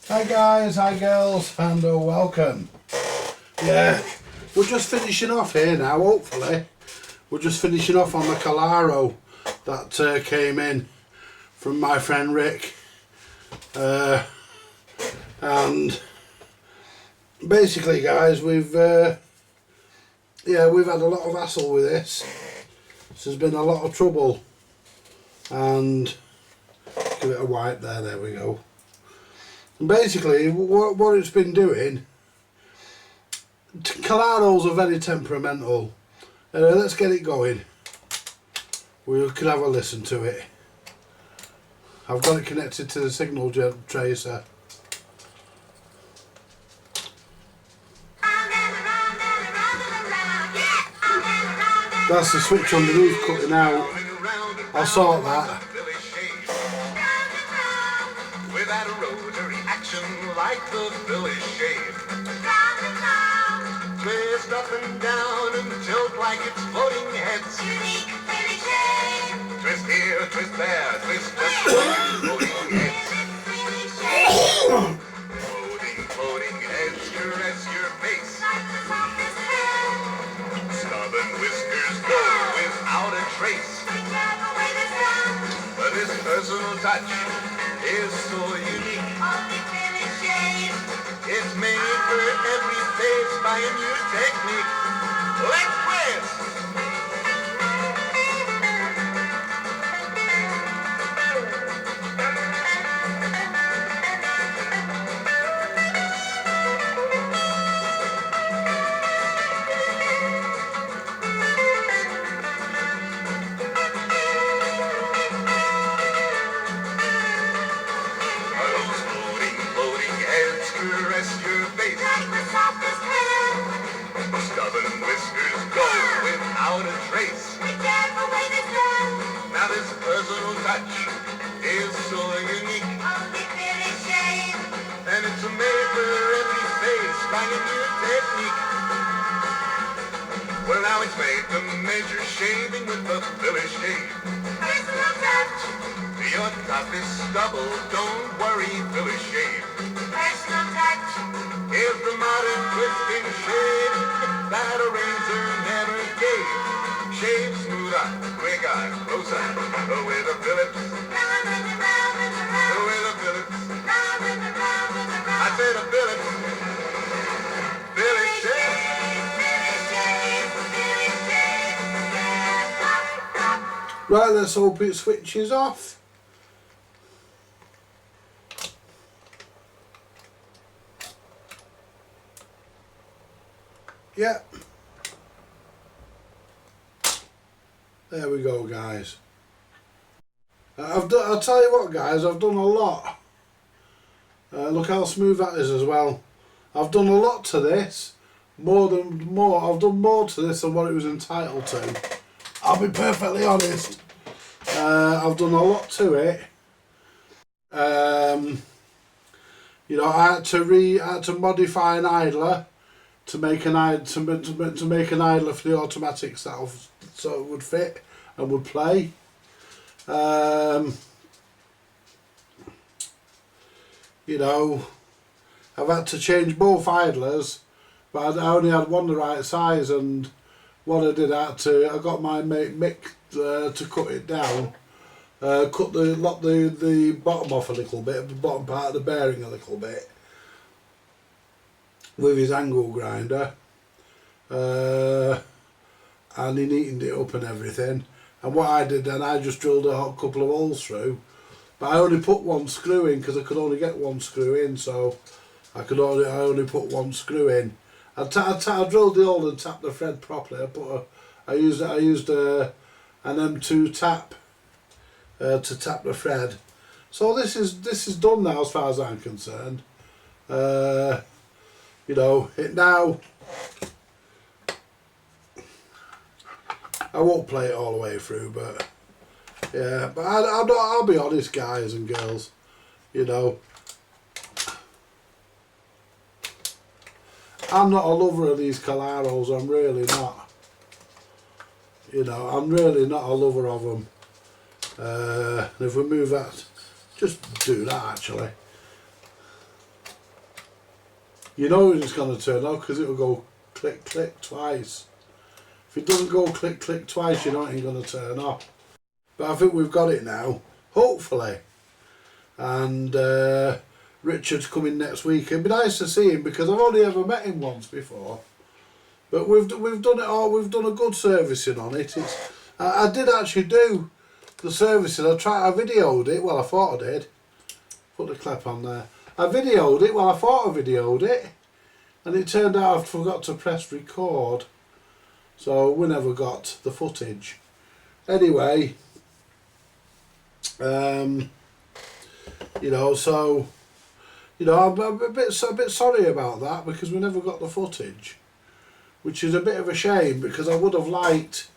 Hi guys, hi girls, and welcome. Yeah, we're just finishing off here now, hopefully. We're just finishing off on the COLARO that came in from my friend Rick. And basically guys, we've had a lot of hassle with this. This has been a lot of trouble. And give it a wipe there we go. And basically what it's been doing, COLAROs are very temperamental. Let's get it going. We can have a listen to it. I've got it connected to the signal tracer. That's the switch underneath cutting out. I'll sort that. Without a rotary action like the village shade. Twist up and down and tilt like it's floating heads. Unique village shade. Twist here, twist there, twist just like floating heads. Floating heads caress your face. Stubborn whiskers go without a trace. But this personal touch is so unique. It's made for every face by a new technique. Let's twist! Caress your face. Like the softest hair. Stubborn whiskers go without a trace. Be careful with this hair. Now this personal touch is so unique. Only village shade. And it's made for every face by a new technique. Well, now it's made to measure shaving with the village shade. Personal touch. Your top is stubble, don't worry, village shade. Personal touch is the modern twisting shade that a razor never gave. Shave smoother, quicker, closer, with a Phillips. Round and around and around. With a Phillips. Round and around and around. I said a Phillips. Village shade. Village shade. Village shade. Yeah. Right, let's hope it switches off. Yeah. There we go, guys. I'll tell you what, guys, I've done a lot. Look how smooth that is as well. I've done a lot to this. I've done more to this than what it was entitled to. I'll be perfectly honest. I've done a lot to it. You know, I had to modify an idler to make an idler for the automatic so it would fit and would play. You know, I've had to change both idlers, but I only had one the right size, and what I did, I got my mate Mick to cut it down, lock the bottom off a little bit, the bottom part of the bearing a little bit, with his angle grinder, and he neatened it up and everything. And what I did then, I just drilled a couple of holes through, but I only put one screw in because I could only get one screw in, so I only put one screw in. I drilled the hole and tapped the thread properly. I used an M2 tap to tap the thread. So this is done now as far as I'm concerned. You know, it now, I won't play it all the way through, but yeah, but I'll be honest, guys and girls, you know, I'm not a lover of these COLAROs, I'm really not. You know, I'm really not a lover of them. And if we move that, just do that actually. you know it's going to turn off because it will go click click twice. If it doesn't go click click twice, you know it ain't going to turn off. But I think we've got it now, hopefully. And Richard's coming next week. It'd be nice to see him because I've only ever met him once before. But we've done it all. We've done a good servicing on it. I did actually do the servicing. I videoed it. Well, I thought I did. Put the clip on there. I videoed it. Well, I thought I videoed it, and it turned out I forgot to press record, so we never got the footage. Anyway, you know, so you know, I'm a bit sorry about that because we never got the footage, which is a bit of a shame because I would have liked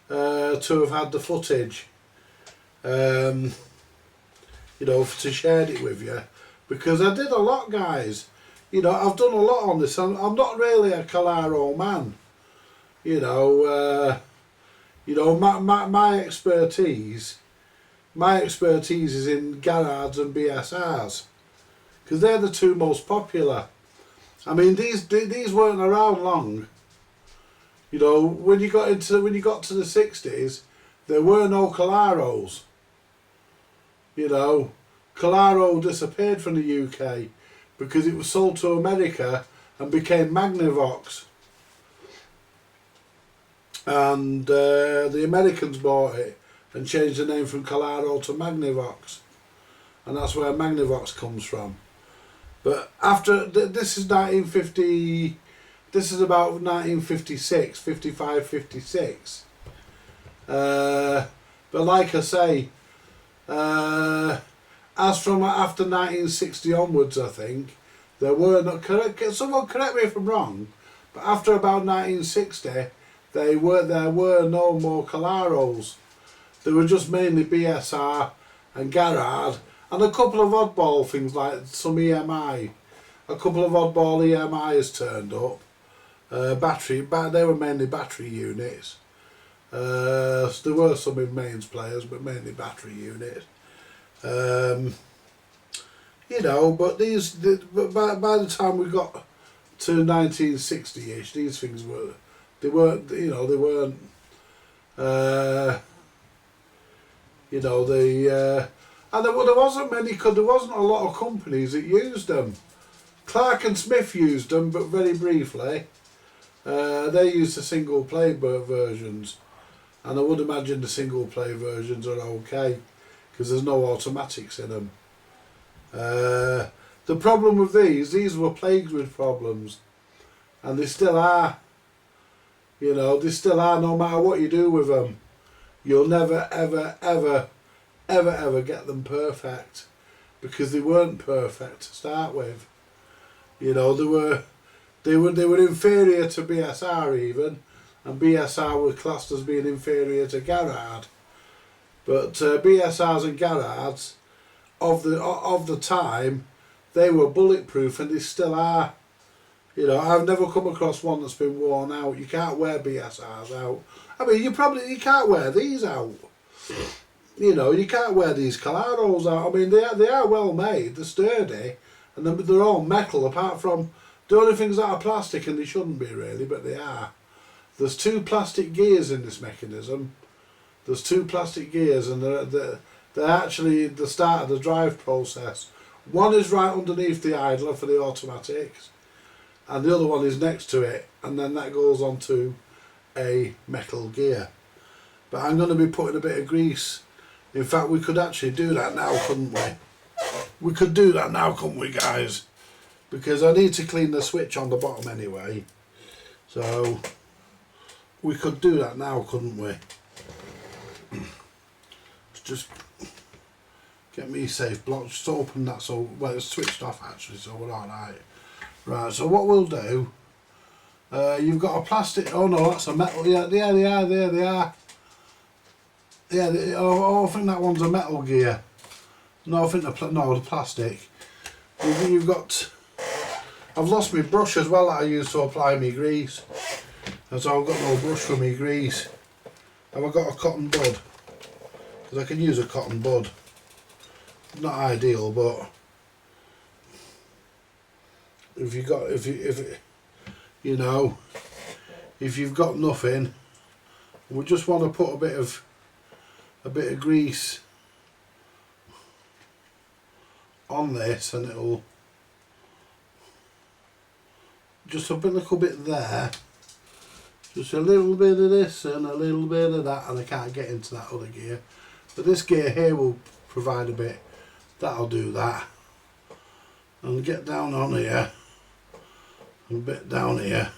to have had the footage, you know, to share it with you, because I did a lot, guys. You know, I've done a lot on this. I'm not really a COLARO man. You know, my expertise is in Garrards and BSRs because they're the two most popular. I mean, these weren't around long. You know, when you got to the 60s, there were no COLAROs. You know, COLARO disappeared from the UK because it was sold to America and became Magnavox. And the Americans bought it and changed the name from COLARO to Magnavox. And that's where Magnavox comes from. But after, this is 1950, this is about 1956, 55, 56. But like I say, as from after 1960 onwards, I think, there were not, someone correct me if I'm wrong, but after about 1960, there were no more COLAROs. They were just mainly BSR and Garrard, and a couple of oddball things like some EMI. A couple of oddball EMIs turned up. They were mainly battery units. There were some in mains players, but mainly battery units. You know, but by the time we got to 1960-ish, these things weren't, you know, and there wasn't many, because there wasn't a lot of companies that used them. Clark and Smith used them, but very briefly. They used the single play versions, and I would imagine the single play versions are okay because there's no automatics in them. The problem with these were plagued with problems, and they still are. You know, they still are. No matter what you do with them, you'll never ever get them perfect, because they weren't perfect to start with. You know, they were inferior to BSR even, and BSR were classed as being inferior to Garrard. But BSRs and Garrards of the time, they were bulletproof, and they still are. You know, I've never come across one that's been worn out. You can't wear BSRs out. I mean, you can't wear these out. You know, you can't wear these COLAROs out. I mean, they are well made, they're sturdy, and they're all metal, apart from the only things that are plastic, and they shouldn't be really, but they are. There's two plastic gears in this mechanism. There's two plastic gears, and they're actually the start of the drive process. One is right underneath the idler for the automatics, and the other one is next to it, and then that goes on to a metal gear. But I'm going to be putting a bit of grease. In fact, we could actually do that now, couldn't we? We could do that now, couldn't we, guys? Because I need to clean the switch on the bottom anyway. So we could do that now, couldn't we? Just get me safe block, just open that, so, well, it's switched off actually, so we're alright. Right, so what we'll do, you've got a plastic, oh no, that's a metal, yeah, they are. Yeah, I think that one's a metal gear. No, I think the plastic. You've got, I've lost my brush as well that I used to apply my grease. And so I've got no brush for my grease. Have I got a cotton bud? Because I can use a cotton bud. Not ideal, but if you got if you know, if you've got nothing, we just want to put a bit of grease on this, and it'll just a little bit there, just a little bit of this and a little bit of that, and I can't get into that other gear, but this gear here will provide a bit. That'll do that. And get down on here, a bit down here,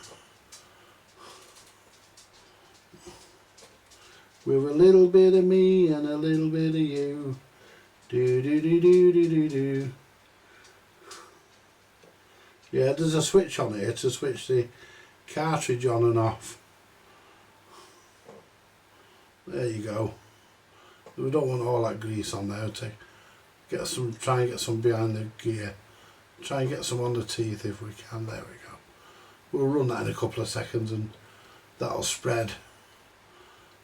with a little bit of me and a little bit of you. Do do do do do do do. Yeah, there's a switch on here to switch the cartridge on and off. There you go. We don't want all that grease on there. To get some, try and get some behind the gear. Try and get some on the teeth if we can. There we go. We'll run that in a couple of seconds, and that'll spread.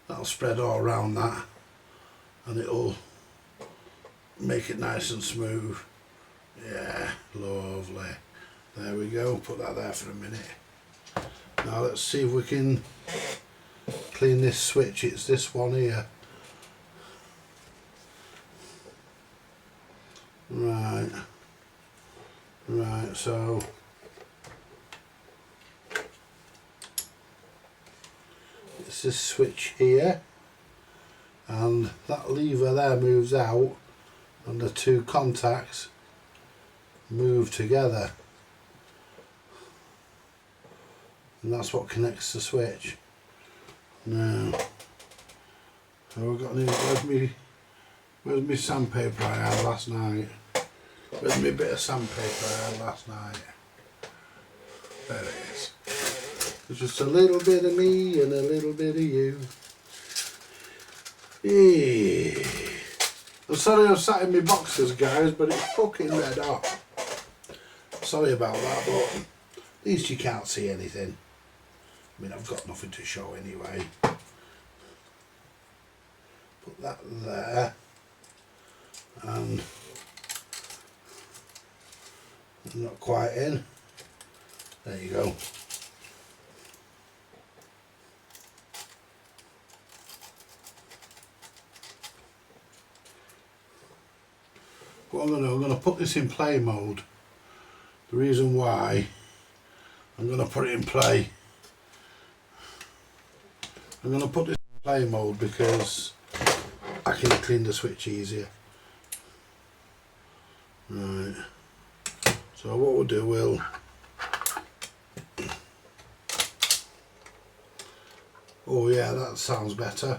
That'll spread all around that, and it'll make it nice and smooth. Yeah, lovely. There we go. Put that there for a minute. Now let's see if we can clean this switch. It's this one here. Right. Right, so it's this switch here, and that lever there moves out, and the two contacts move together, and that's what connects the switch. Now, so we've got where's my sandpaper I had last night? Where's my bit of sandpaper I had last night? There it is. There's just a little bit of me and a little bit of you. Yeah. I'm sorry I've sat in my boxers, guys, but it's fucking red hot. Sorry about that, but at least you can't see anything. I mean, I've got nothing to show anyway. Put that there. And not quite in. There you go. What I'm going to put this in play mode. The reason why I'm going to put it in play, I'm going to put this in play mode because I can clean the switch easier. Right. So what we'll do, oh yeah, that sounds better.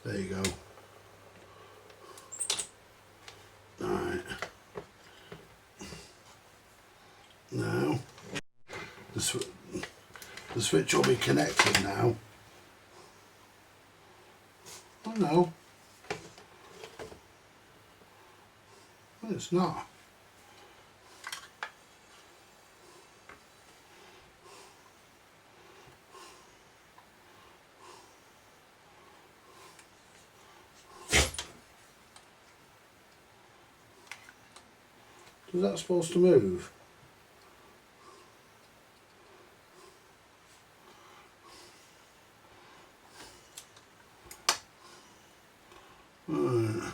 There you go. Right. Now, the switch will be connected now. Oh no. Well, it's not. Is that supposed to move? Right.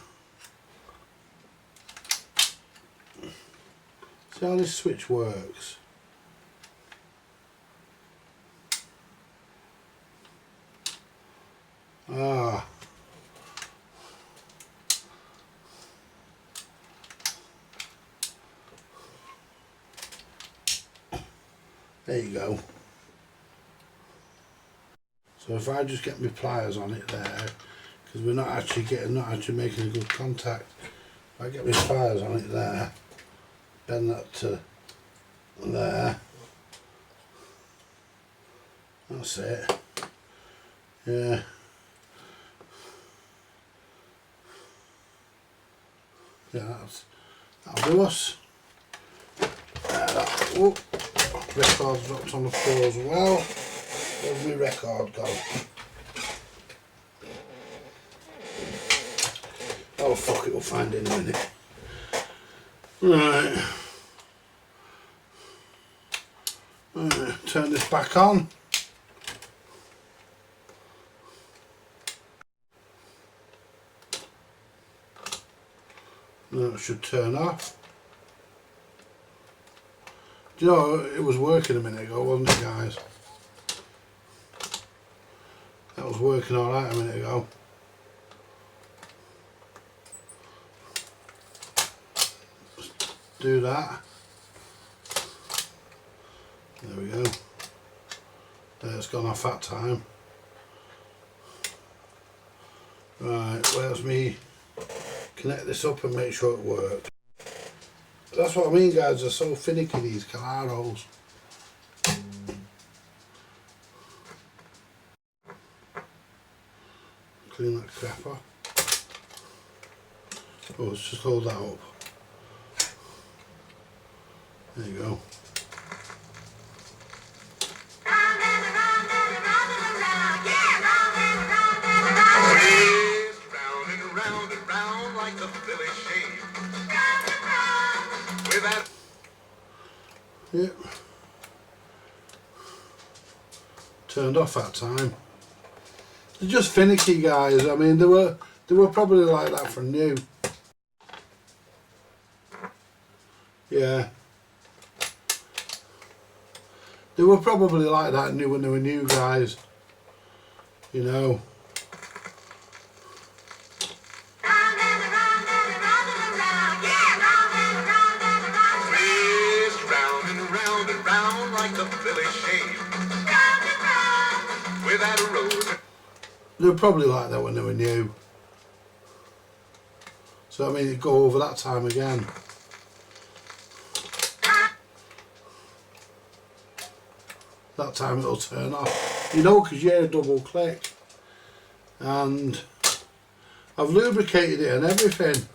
See how this switch works. Ah. There you go. So if I just get my pliers on it there, because we're not actually making a good contact. If I get my pliers on it there, bend that to there. That's it. Yeah. Yeah, that'll do us. Oh, record's dropped on the floor as well. Where's my record gone? Oh fuck it, we'll find it in a minute. Right. turn this back on. Now it should turn off. Do you know, it was working a minute ago, wasn't it, guys? That was working alright a minute ago. Just do that. There we go. There, it's gone off that time. Right, where's me? Connect this up and make sure it works. That's what I mean, guys, they're so finicky, these COLAROs. Clean that crap off. Oh, let's just hold that up. There you go. Yep. Turned off that time. They're just finicky, guys. I mean, they were probably like that from new. Yeah. They were probably like that new when they were new, guys. You know. They were probably like that when they were new. So I mean, it'd go over that time again. That time it'll turn off. You know, because you hear a double click. And I've lubricated it and everything.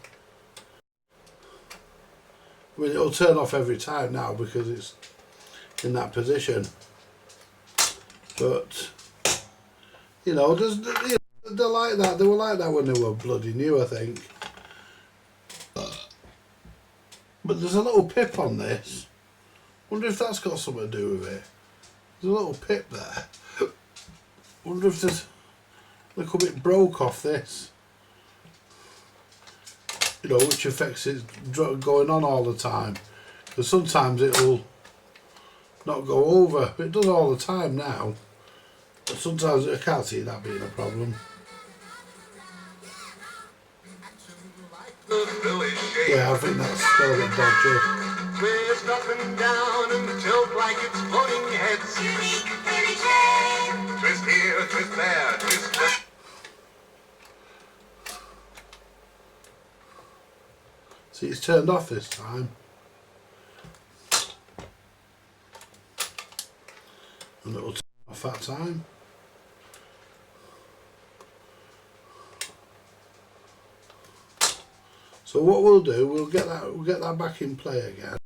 I mean, it'll turn off every time now because it's in that position. But you know, they're like that. They were like that when they were bloody new, I think. But there's a little pip on this. Wonder if that's got something to do with it. There's a little pip there. Wonder if there's a little bit broke off this. You know, which affects it going on all the time. Because sometimes it'll not go over. It does all the time now. But sometimes I can't see that being a problem. Yeah, I think that's still a bit dodgy. Twist up and down and tilt like it's floating heads. Unique Billy Jane. Twist here, twist there, twist there. See, it's turned off this time. And it'll turn off that time. So what we'll do, we'll get that back in play again.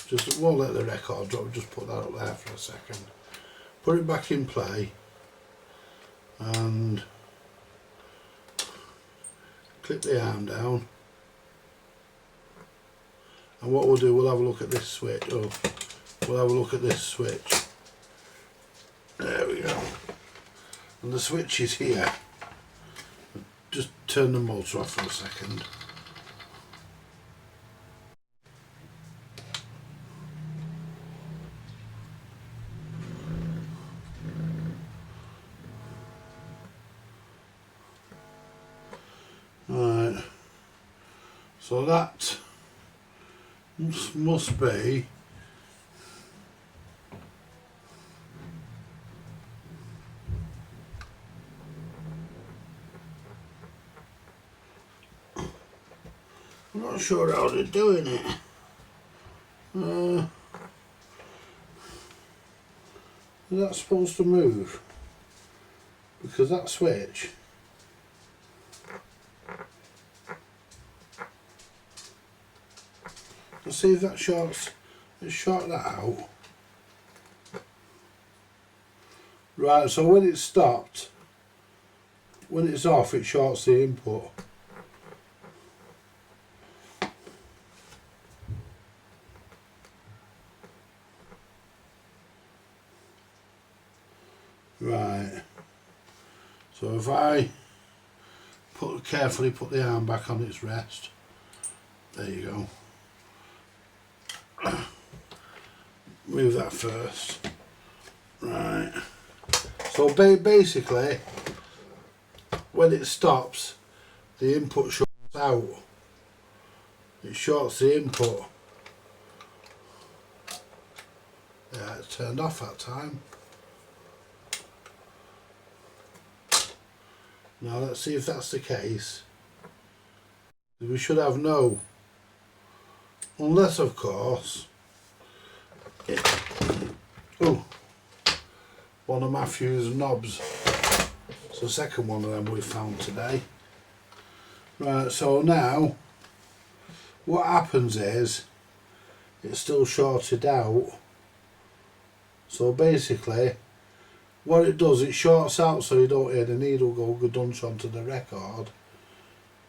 Just won't let the record drop, just put that up there for a second. Put it back in play and clip the arm down. And what we'll do, we'll have a look at this switch. Oh, we'll have a look at this switch. There we go. And the switch is here. Just turn the motor off for a second. Right. So that must be I'm not sure how they're doing it. Is that supposed to move? Because that switch. Let's see if that shorts. Let's short that out. Right, so when it's stopped, when it's off, it shorts the input. Right. So if I carefully put the arm back on its rest, there you go. Move that first. Right. So basically, when it stops, the input shorts out. It shorts the input. Yeah, it's turned off that time. Now let's see if that's the case. We should have no. Unless, of course, one of Matthew's knobs. It's the second one of them we found today. Right, so now what happens is it's still shorted out. So basically what it does, it shorts out so you don't hear the needle go dunch onto the record.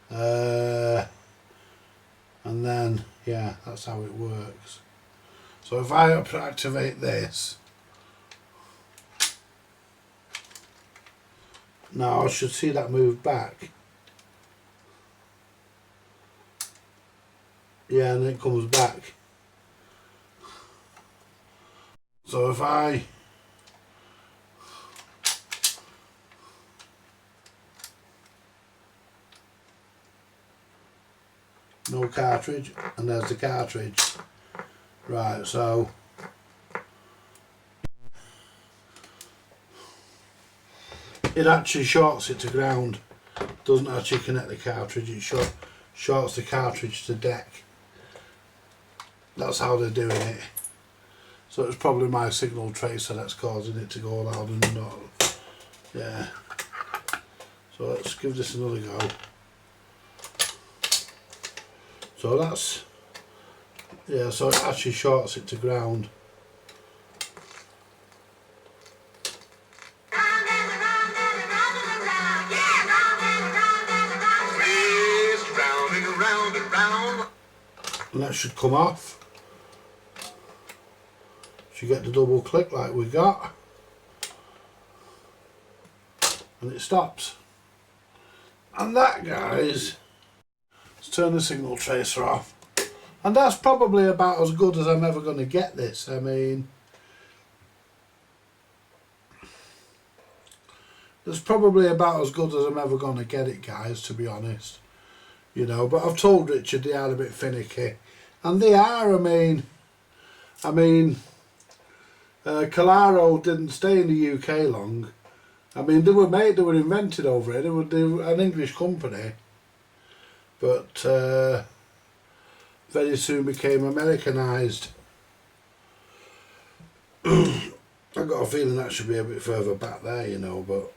And then, yeah, that's how it works. So if I activate this, now I should see that move back. Yeah, and then it comes back. So if I no cartridge, and there's the cartridge. Right, so it actually shorts it to ground. Doesn't actually connect the cartridge, it shorts the cartridge to deck. That's how they're doing it. So it's probably my signal tracer that's causing it to go loud and not. Yeah. So let's give this another go. So that's, yeah, so it actually shorts it to ground. And that should come off. You get the double click like we got, and it stops. And that, guys, let's turn the signal tracer off. And that's probably about as good as I'm ever going to get this. I mean, it's probably about as good as I'm ever going to get it, guys, to be honest. You know, but I've told Richard they are a bit finicky, and they are. I mean. COLARO didn't stay in the UK long. I mean, they were invented over here. They were an English company, but very soon became Americanised. I've got a feeling that should be a bit further back there, you know, but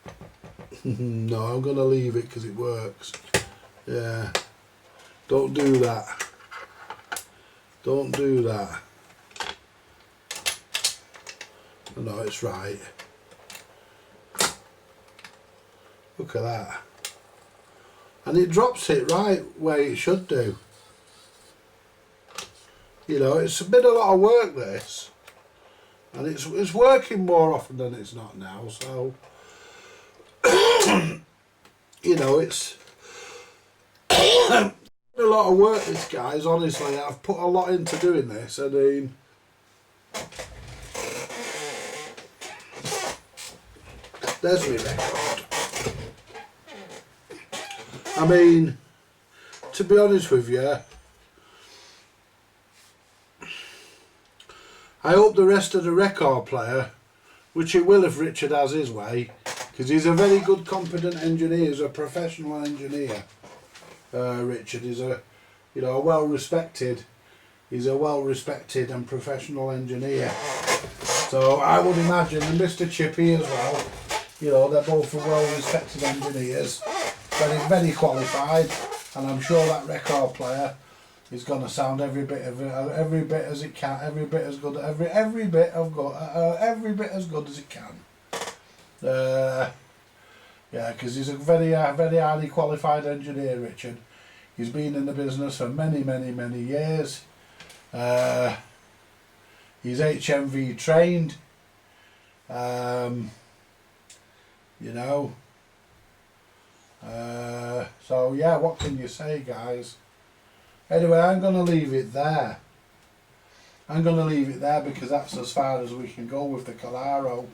no, I'm going to leave it because it works. Yeah, don't do that. Don't do that. No, it's right. Look at that. And it drops it right where it should do. You know, it's been a lot of work, this. And it's working more often than it's not now, so you know, it's a lot of work, this, guys, honestly. I've put a lot into doing this. I mean, there's my record. I mean, to be honest with you, I hope the rest of the record player, which he will if Richard has his way, because he's a very good, competent engineer. He's a professional engineer. Richard is a, you know, he's a well-respected and professional engineer. So I would imagine, and Mr. Chippy as well, you know, they're both well-respected engineers, very qualified, and I'm sure that record player is going to sound every bit as it can, every bit as good as it can. Yeah, because he's a very highly qualified engineer, Richard. He's been in the business for many years. He's HMV trained. you know. So yeah, what can you say, guys? Anyway, I'm going to leave it there. I'm going to leave it there because that's as far as we can go with the COLARO.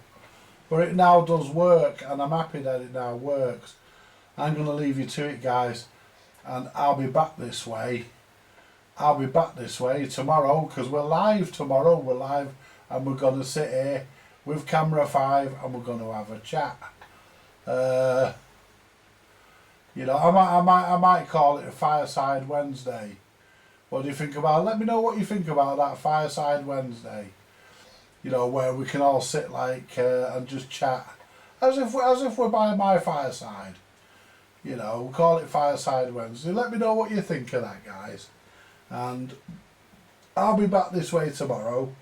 But it now does work, and I'm happy that it now works. I'm going to leave you to it, guys, and I'll be back this way. I'll be back this way tomorrow because we're live tomorrow. We're live, and we're going to sit here with camera 5 and we're going to have a chat. You know, I might call it a Fireside Wednesday. What do you think about it? Let me know what you think about that Fireside Wednesday. You know, where we can all sit like and just chat as if we're by my fireside. You know, we'll call it Fireside Wednesday. Let me know what you think of that, guys. And I'll be back this way tomorrow.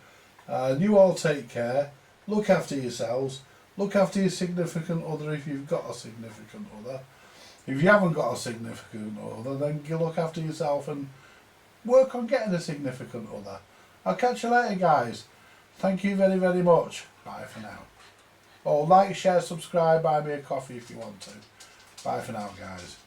You all take care. Look after yourselves. Look after your significant other if you've got a significant other. If you haven't got a significant other, then you look after yourself and work on getting a significant other. I'll catch you later, guys. Thank you very, very much. Bye for now. Oh, like, share, subscribe, buy me a coffee if you want to. Bye for now, guys.